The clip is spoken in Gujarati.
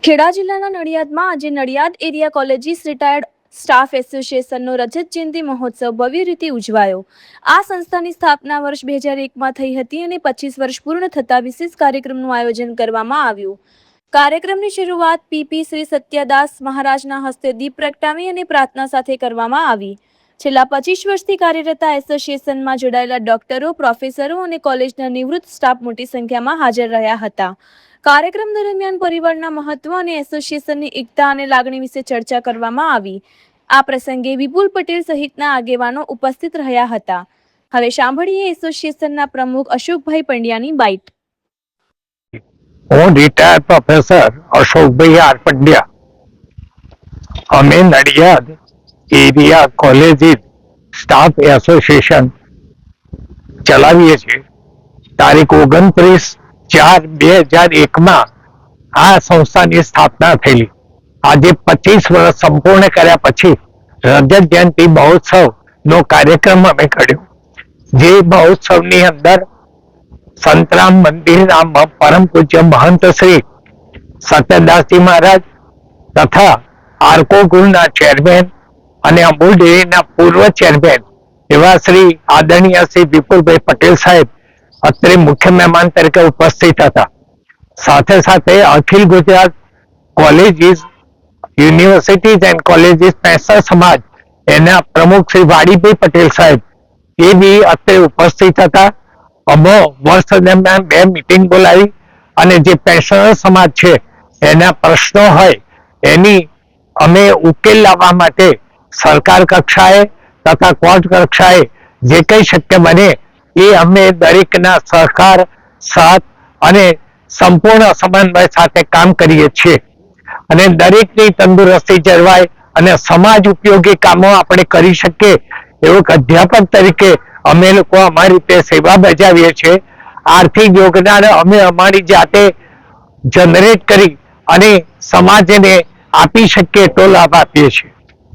ખેડા જિલ્લાના નડિયાદમાં આજે Nadiad area colleges retired staff એસોસિએશનનો રજત જયંતિ મહોત્સવ ભવ્ય રીતે ઉજવાયો। આ સંસ્થાની સ્થાપના વર્ષ 2001માં થઈ હતી અને 25 વર્ષ પૂર્ણ થતા વિશેષ કાર્યક્રમનું આયોજન કરવામાં આવ્યું। કાર્યક્રમની શરૂઆત પીપી શ્રી સત્યદાસ મહારાજના હસ્તે દીપ પ્રગટાવી અને પ્રાર્થના સાથે કરવામાં આવી। છેલ્લા 25 વર્ષથી કાર્યરત આ એસોસિએશનમાં જોડાયેલા ડોક્ટરો, પ્રોફેસરો અને કોલેજના નિવૃત્ત સ્ટાફ મોટી સંખ્યામાં હાજર રહ્યા હતા। કાર્યક્રમ દરમિયાન પરિવારના મહત્વ અને એસોસિએશનની એકતા અને લાગણી વિશે ચર્ચા કરવામાં આવી। આ પ્રસંગે વિપુલ પટેલ સહિતના આગેવાનો ઉપસ્થિત રહ્યા હતા। હવે સાંભળીએ એસોસિએશનના પ્રમુખ અશોકભાઈ પંડ્યાની બાઇટ। હું રિટાયર્ડ પ્રોફેસર અશોકભાઈ આર પંડ્યા। અમે Nadiad area colleges staff association ચલાવીએ છીએ। તારીખ 29/4/2001માં આ સંસ્થાની સ્થાપના થયેલી। આજે 25 વર્ષ સંપૂર્ણ કર્યા પછી રજત જયંતિ મહોત્સવનો કાર્યક્રમ અમે કર્યો। જે મહોત્સવની અંદર સંતરામ મંદિરના પરમ પૂજ્ય મહંત શ્રી સત્યદાસજી મહારાજ તથા આર્કો ગુરુના ચેરમેન અને અમૂલ ડેરીના પૂર્વ ચેરમેન એવા શ્રી આદરણીય શ્રી વિપુલભાઈ પટેલ સાહેબ અત્રે મુખ્ય મહેમાન તરીકે ઉપસ્થિત હતા। સાથે સાથે અખિલ Gujarat colleges universities and colleges પૈસા સમાજ એના પ્રમુખ શ્રી વાડીભાઈ પટેલ સાહેબ એ બી અત્રે ઉપસ્થિત હતા। અમે વર્ષ દરમિયાન 2 મીટિંગ બોલાવી અને જે પેન્શનર સમાજ છે એના પ્રશ્નો હોય એની અમે ઉકેલ લાવવા માટે સરકાર કક્ષાએ તથા કોર્ટ કક્ષાએ જે કંઈ શક્ય બને એ અમે દરેકના સહકાર સાથ અને સંપૂર્ણ સમન્વય સાથે કામ કરીએ છીએ અને દરેકની તંદુરસ્તી જળવાય અને સમાજ ઉપયોગી કામો આપણે કરી શકીએ એવું અધ્યાપક તરીકે અમે લોકો અમારી રીતે સેવા બજાવીએ છીએ। આર્થિક યોગદાન અમે અમારી જાતે જનરેટ કરી અને સમાજને આપી શકીએ તો લાભ આપીએ છીએ।